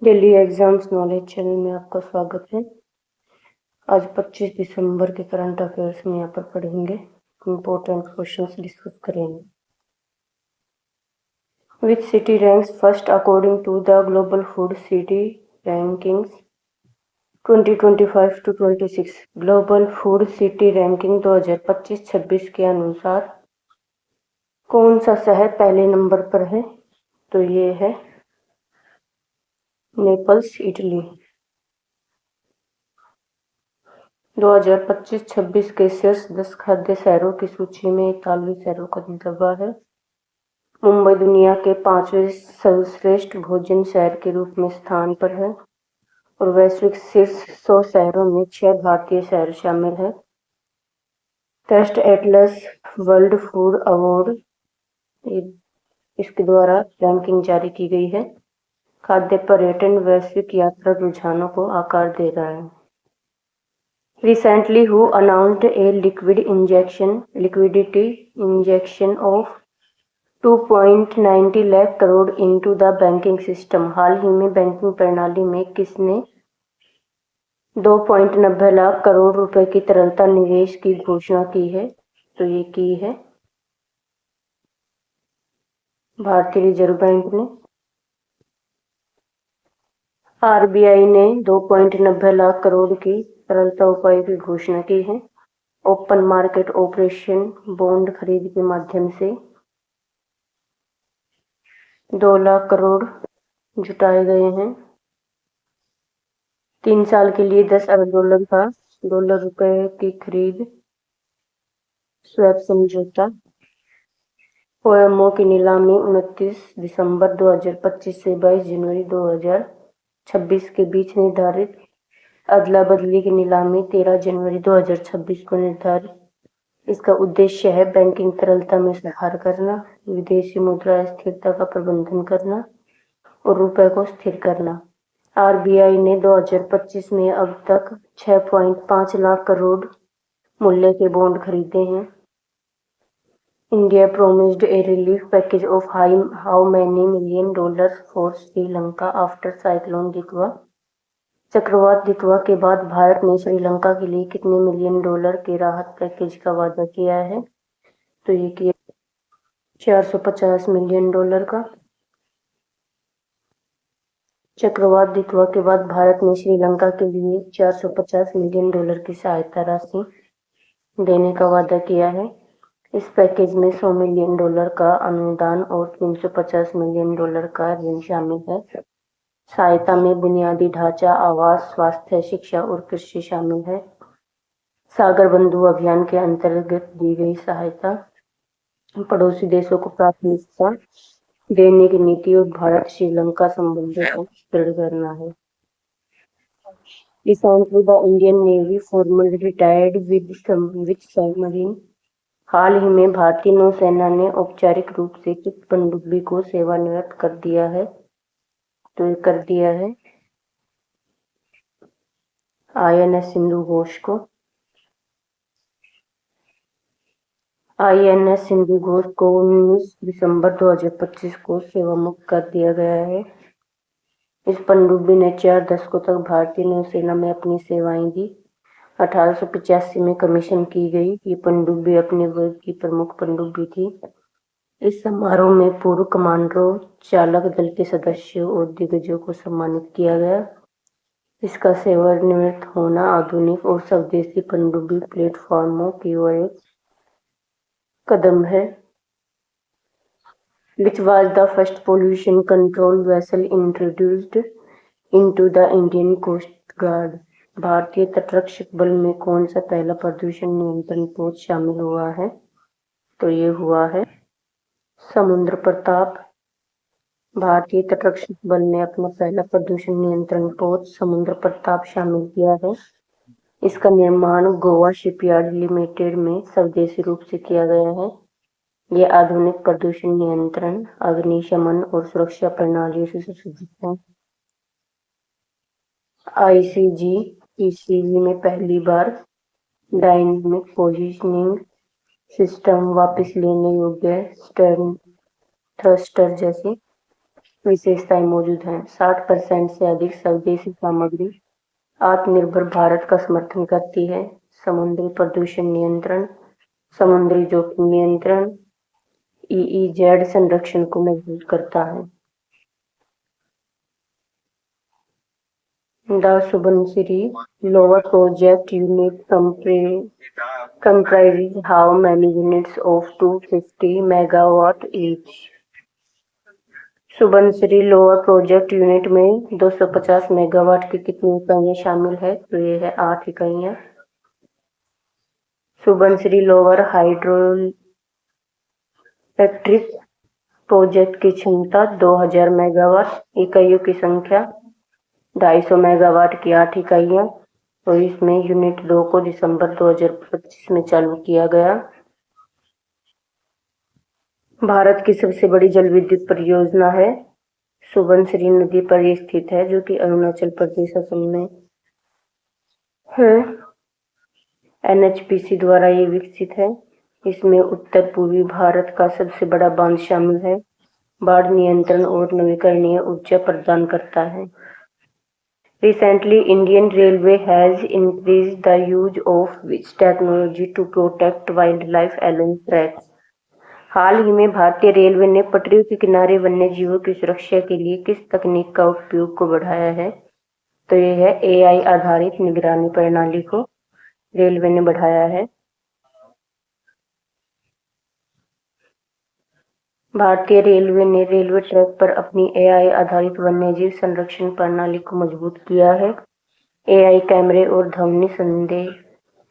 Delhi exams knowledge channel में आपका स्वागत है। आज 25 दिसंबर के करंट अफेयर्स में यहाँ पर पढ़ेंगे, इम्पोर्टेंट क्वेश्चंस डिस्कस करेंगे। Which city ranks first according to the global food city rankings 2025 to 26। Global food city ranking 2025-26 के अनुसार कौन सा शहर पहले नंबर पर है? तो ये है नेपल्स, इटली। 2025-26 के शीर्ष 10 खाद्य शहरों की सूची में 41 शहरों का दबदबा है। मुंबई दुनिया के 5वें सर्वश्रेष्ठ भोजन शहर के रूप में स्थान पर है और वैश्विक शीर्ष 100 शहरों में 6 भारतीय शहर शामिल है। Taste Atlas world food award इसके द्वारा रैंकिंग जारी की गई है। खाद्य पर्यटन वैश्विक यात्रा रुझानों को आकार दे रहा है। Recently, who announced a liquidity injection of 2.90 lakh crore into the banking system? हाल ही में बैंकिंग प्रणाली में किसने 2.90 लाख करोड़ रुपए की तरलता निवेश की घोषणा की है? तो ये की है भारतीय रिजर्व बैंक ने। आरबीआई ने 2.90 लाख करोड़ की तरलता उपाय की घोषणा की है। ओपन मार्केट ऑपरेशन बॉन्ड खरीद के माध्यम से 2 लाख करोड़ जुटाए गए हैं। 3 साल के लिए 10 अरब डॉलर रुपए की खरीद स्वैप समझौता। ओएमओ की नीलामी 29 दिसंबर 2025 से 22 जनवरी 2026 के बीच निर्धारित। अदला बदली की नीलामी 13 जनवरी 2026 को निर्धारित। इसका उद्देश्य है बैंकिंग तरलता में सुधार करना, विदेशी मुद्रा स्थिरता का प्रबंधन करना और रुपए को स्थिर करना। आरबीआई ने 2025 में अब तक 6.5 लाख करोड़ मूल्य के बॉन्ड खरीदे हैं। India promised a relief package of how many million dollars for Sri Lanka after cyclone दितवा। चक्रवात दितवा के बाद भारत ने श्रीलंका के लिए कितने मिलियन डॉलर के राहत पैकेज का वादा किया है? तो ये किया 450 मिलियन डॉलर का। चक्रवात दितवा के बाद भारत ने श्रीलंका के लिए 450 मिलियन डॉलर की सहायता राशि देने का वादा किया है। इस पैकेज में 100 मिलियन डॉलर का अनुदान और 350 मिलियन डॉलर का ऋण शामिल है। सहायता में बुनियादी ढांचा, आवास, स्वास्थ्य, शिक्षा और कृषि शामिल है। सागर बंधु अभियान के अंतर्गत दी गई सहायता पड़ोसी देशों को प्राथमिकता देने की नीति और भारत श्रीलंका संबंधों को दृढ़ करना है। Recently, the Indian Navy formally retired with submarine। हाल ही में भारतीय नौसेना ने औपचारिक रूप से किस पनडुब्बी को सेवानिवृत्त कर दिया है? तो ये कर दिया है आईएनएस सिंधु घोष को। आईएनएस सिंधु घोष को 19 दिसंबर 2025 को सेवामुक्त कर दिया गया है। इस पनडुब्बी ने 4 दशकों तक भारतीय नौसेना में अपनी सेवाएं दी। 1885 में कमीशन की गई ये पनडुब्बी अपने वर्ग की प्रमुख पनडुब्बी थी। इस समारोह में पूर्व कमांडरों, चालक दल के सदस्यों और दिग्गजों को सम्मानित किया गया। इसका सेवानिवृत्त होना आधुनिक और स्वदेशी पनडुब्बी प्लेटफॉर्मों की ओर एक कदम है। Which was the first pollution control vessel introduced into the Indian Coast Guard? भारतीय तटरक्षक बल में कौन सा पहला प्रदूषण नियंत्रण पोत शामिल हुआ है? तो ये हुआ है समुद्र प्रताप। भारतीय तटरक्षक बल ने अपना पहला प्रदूषण नियंत्रण पोत समुद्र प्रताप शामिल किया है। इसका निर्माण गोवा शिपयार्ड लिमिटेड में स्वदेशी रूप से किया गया है। ये आधुनिक प्रदूषण नियंत्रण, अग्निशमन और सुरक्षा प्रणालियों से सुसज्जित है। आईसीजी पीसीबी में पहली बार डायनेमिक पोजीशनिंग सिस्टम वापस लेने योग्य स्टर्न थ्रस्टर जैसे विशेषताएं मौजूद हैं। 60% से अधिक स्वदेशी सामग्री आत्मनिर्भर भारत का समर्थन करती है। समुद्री प्रदूषण नियंत्रण, समुद्री जोखिम नियंत्रण, ईईजेड संरक्षण को मजबूत करता है। The Subansiri Lower Project Unit comprises how many units of 250 megawatt each? Subansiri lower project unit में 250 मेगावाट की कितनी इकाइयां शामिल है? तो ये है 8 इकाइयां। Subansiri lower hydro electric project की क्षमता 2000 मेगावाट, इकाइयों की संख्या 250 मेगावाट की 8 इकाइयां। और इसमें यूनिट 2 को दिसंबर 2025 में चालू किया गया। भारत की सबसे बड़ी जल विद्युत परियोजना है सुबनसिरी नदी पर ये स्थित है, जो कि अरुणाचल प्रदेश असम में है। एनएचपीसी द्वारा ये विकसित है। इसमें उत्तर पूर्वी भारत का सबसे बड़ा बांध शामिल है। बाढ़ नियंत्रण और नवीकरणीय ऊर्जा प्रदान करता है। Recently, Indian Railway has increased the use of which technology to protect wildlife along tracks? हाल ही में भारतीय रेलवे ने पटरियों के किनारे वन्य जीवों की सुरक्षा के लिए किस तकनीक का उपयोग को बढ़ाया है? तो ये है एआई आधारित निगरानी प्रणाली को रेलवे ने बढ़ाया है। भारतीय रेलवे ने रेलवे ट्रैक पर अपनी एआई आधारित वन्यजीव संरक्षण प्रणाली को मजबूत किया है। एआई कैमरे और ध्वनि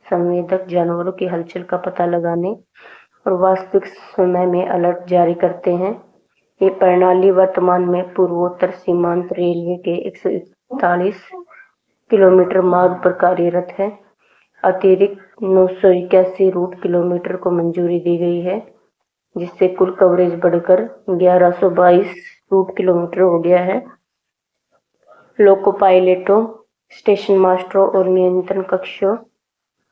संवेदक जानवरों की हलचल का पता लगाने और वास्तविक समय में अलर्ट जारी करते हैं। ये प्रणाली वर्तमान में पूर्वोत्तर सीमांत रेलवे के 141 किलोमीटर मार्ग पर कार्यरत है। अतिरिक्त 981 रूट किलोमीटर को मंजूरी दी गई है, जिससे कुल कवरेज बढ़कर 1122 रूट किलोमीटर हो गया है। लोको पायलटों, स्टेशन मास्टरों और नियंत्रण कक्षों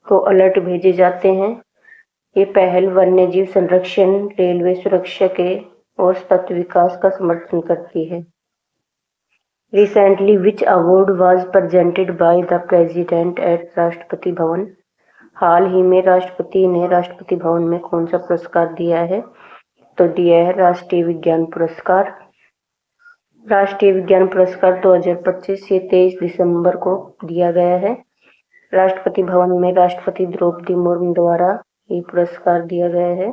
को अलर्ट भेजे जाते हैं। ये पहल वन्यजीव संरक्षण, रेलवे सुरक्षा के और सतत विकास का समर्थन करती है। Recently, which award was presented by the President at Rashtrapati Bhavan? हाल ही में राष्ट्रपति ने राष्ट्रपति भवन में कौन सा पुरस्कार दिया है? तो दिया है राष्ट्रीय विज्ञान पुरस्कार। राष्ट्रीय विज्ञान पुरस्कार 2025 से 23 दिसंबर को दिया गया है। राष्ट्रपति भवन में राष्ट्रपति द्रौपदी मुर्मू द्वारा ये पुरस्कार दिया गया है।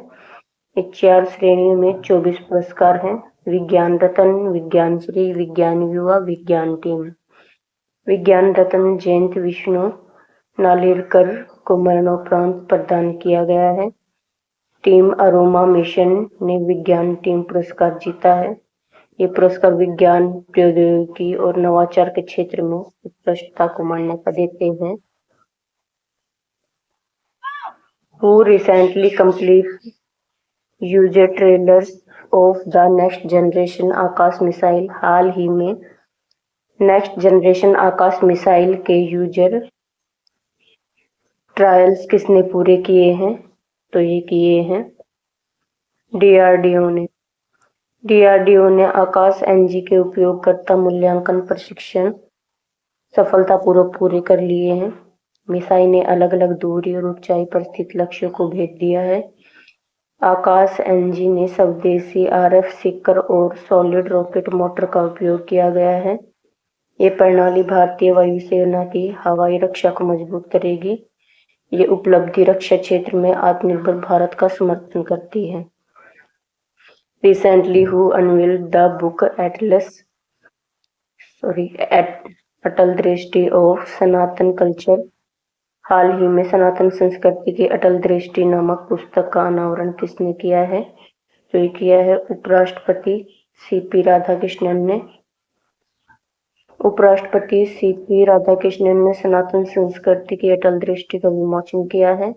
ये 4 श्रेणियों में 24 पुरस्कार हैं। विज्ञान रत्न, विज्ञान श्री, विज्ञान युवा, विज्ञान टीम। विज्ञान रत्न जयंत विष्णु नालिरकर को मरणोपरांत प्रदान किया गया है। टीम अरोमा मिशन ने विज्ञान टीम पुरस्कार जीता है। ये पुरस्कार विज्ञान, प्रौद्योगिकी और नवाचार के क्षेत्र में उत्कृष्टता को मान्यता देते हैं। Who recently completed user trailers of the next generation Akash missile? हाल ही में नेक्स्ट जनरेशन आकाश मिसाइल के यूजर ट्रायल्स किसने पूरे किए हैं? तो ये किए हैं डीआरडीओ ने आकाश एनजी के उपयोगकर्ता मूल्यांकन प्रशिक्षण सफलतापूर्वक पूरे कर लिए हैं। मिसाइल ने अलग अलग दूरी और ऊंचाई पर स्थित लक्ष्यों को भेद दिया है। आकाश एनजी में स्वदेशी आरएफ सीकर और सॉलिड रॉकेट मोटर का उपयोग किया गया है। ये प्रणाली भारतीय वायुसेना की हवाई रक्षा को मजबूत करेगी। ये उपलब्धि रक्षा क्षेत्र में आत्मनिर्भर भारत का समर्थन करती है। Recently, who unveiled the book अटल दृष्टि ऑफ सनातन कल्चर? हाल ही में सनातन संस्कृति की अटल दृष्टि नामक पुस्तक का अनावरण किसने किया है? तो ये किया है उपराष्ट्रपति सीपी राधाकृष्णन ने सनातन संस्कृति की अटल दृष्टि का विमोचन किया है।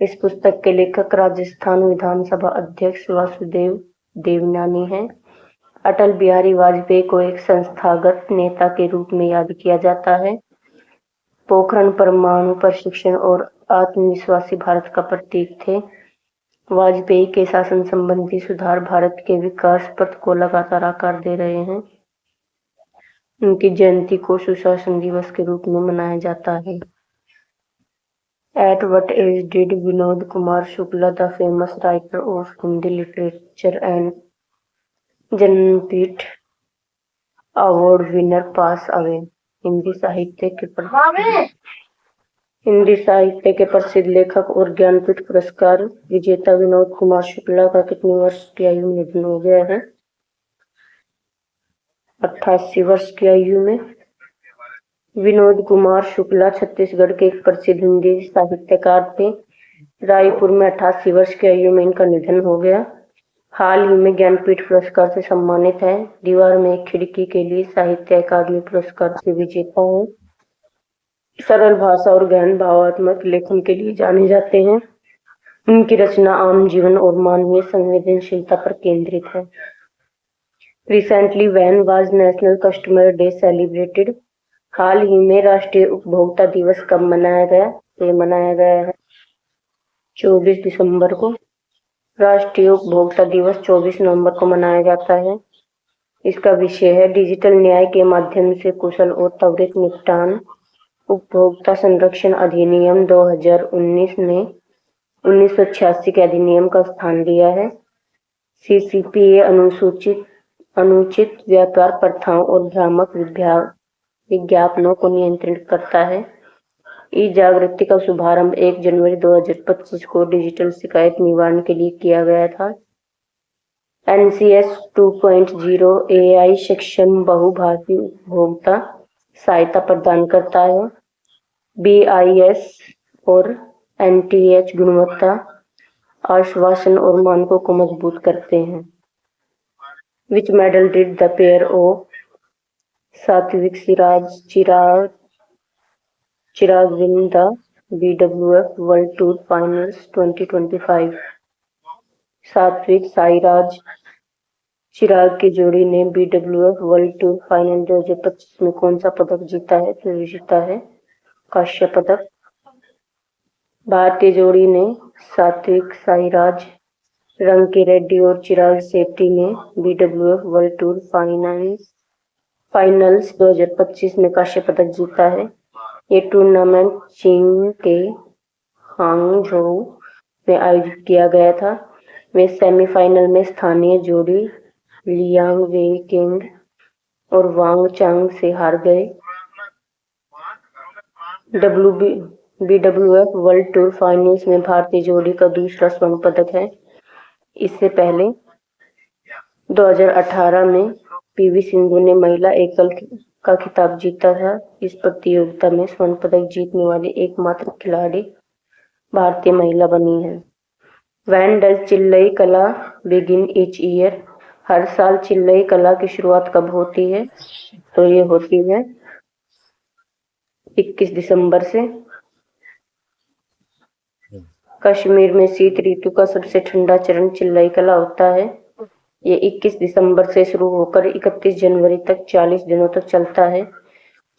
इस पुस्तक के लेखक राजस्थान विधानसभा अध्यक्ष वासुदेव देवनानी हैं। अटल बिहारी वाजपेयी को एक संस्थागत नेता के रूप में याद किया जाता है। पोखरण परमाणु प्रशिक्षण और आत्मविश्वासी भारत का प्रतीक थे। वाजपेयी के शासन संबंधी सुधार भारत के विकास पथ को लगातार आकार दे रहे हैं। उनकी जयंती को सुशासन दिवस के रूप में मनाया जाता है। At what age did Vinod Kumar Shukla, the famous writer of Hindi literature and Jnanpith Award winner, pass away? Hindi साहित्य के प्रसिद्ध लेखक और ज्ञानपीठ पुरस्कार विजेता विनोद कुमार शुक्ला का कितने वर्ष की आयु में निधन हो गया है? 88 वर्ष की आयु में। विनोद कुमार शुक्ला छत्तीसगढ़ के एक प्रसिद्ध हिंदी साहित्यकार थे। रायपुर में 88 वर्ष की आयु में इनका निधन हो गया। हाल ही में ज्ञानपीठ पुरस्कार से सम्मानित है। दीवार में एक खिड़की के लिए साहित्य अकादमी पुरस्कार से विजेता है। सरल भाषा और गहन भावात्मक लेखन के लिए जाने जाते हैं। उनकी रचना आम जीवन और मानवीय संवेदनशीलता पर केंद्रित है। Recently when was national customer day celebrated? हाल ही में राष्ट्रीय उपभोक्ता दिवस कब मनाया गया? ये मनाया गया है 24 दिसंबर को। राष्ट्रीय उपभोक्ता दिवस 24 नवंबर को मनाया जाता है। इसका विषय है डिजिटल न्याय के माध्यम से कुशल और त्वरित निपटान। उपभोक्ता संरक्षण अधिनियम 2019 ने 1986 के अधिनियम का स्थान लिया है। CCPA अनुचित व्यापार प्रथाओं और भ्रामक विज्ञापनों को नियंत्रित करता है। ई जागृति का शुभारंभ 1 जनवरी 2025 को डिजिटल शिकायत निवारण के लिए किया गया था। NCS 2.0 AI सक्षम बहुभाषी उपभोक्ता सहायता प्रदान करता है। BIS और NTH गुणवत्ता आश्वासन और मानकों को मजबूत करते हैं। Which medal did the pair of Satvik Chirag win the BWF World Tour Finals 2025? Satwik Sairaj Chirag की जोड़ी ने BWF वर्ल्ड टूर फाइनल 2025 में कौन सा पदक जीता है? तो जीता है कांस्य पदक। भारतीय जोड़ी ने सात्विक साईराज रंकीरेड्डी और चिराग शेट्टी ने BWF वर्ल्ड टूर फाइनल्स 2025 में कांस्य पदक जीता है। ये टूर्नामेंट चीन के हांगझोउ में आयोजित किया गया था। वे सेमीफाइनल में स्थानीय जोड़ी लियांग वेई किंग और वांग चांग से हार गए। BWF वर्ल्ड टूर फाइनल्स में भारतीय जोड़ी का दूसरा स्वर्ण पदक है। इससे पहले 2018 में PV सिंधु ने महिला एकल का खिताब जीता था। इस प्रतियोगिता में स्वर्ण पदक जीतने वाली एकमात्र खिलाड़ी भारतीय महिला बनी है। When does चिल्लई कला begin each year? हर साल चिल्लई कला की शुरुआत कब होती है? तो ये होती है 21 दिसंबर से। कश्मीर में शीत ऋतु का सबसे ठंडा चरण चिल्लई कला होता है। ये 21 दिसंबर से शुरू होकर 31 जनवरी तक 40 दिनों तक चलता है।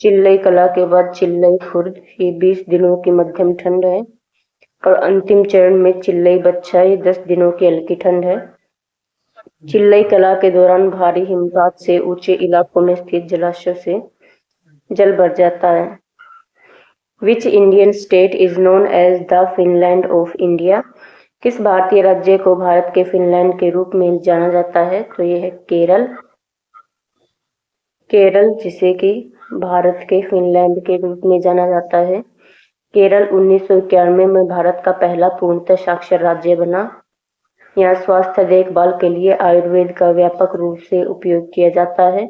चिल्लई कला के बाद चिल्लई खुर्द, ये 20 दिनों की मध्यम ठंड है और अंतिम चरण में चिल्लई बच्छा, ये 10 दिनों की हल्की ठंड है। चिल्लई कला के दौरान भारी हिमपात से ऊंचे इलाकों में स्थित जलाशय से जल भर जाता है। Which Indian state is known as the Finland of India? किस भारतीय राज्य को भारत के फिनलैंड के रूप में जाना जाता है? तो ये है केरल। केरल जिसे कि भारत के फिनलैंड के रूप में जाना जाता है। केरल 1991 में भारत का पहला पूर्णतः साक्षर राज्य बना। यहाँ स्वास्थ्य देखभाल के लिए आयुर्वेद का व्यापक रूप से उपयोग किया जाता है।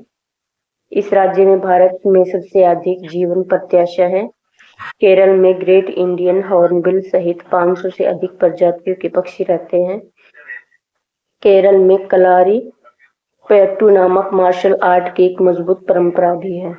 इस राज्य में भारत में सबसे अधिक जीवन प्रत्याशा है। केरल में ग्रेट इंडियन हॉर्नबिल सहित 500 से अधिक प्रजातियों के पक्षी रहते हैं। केरल में कलारी पैट्टू नामक मार्शल आर्ट की एक मजबूत परंपरा भी है।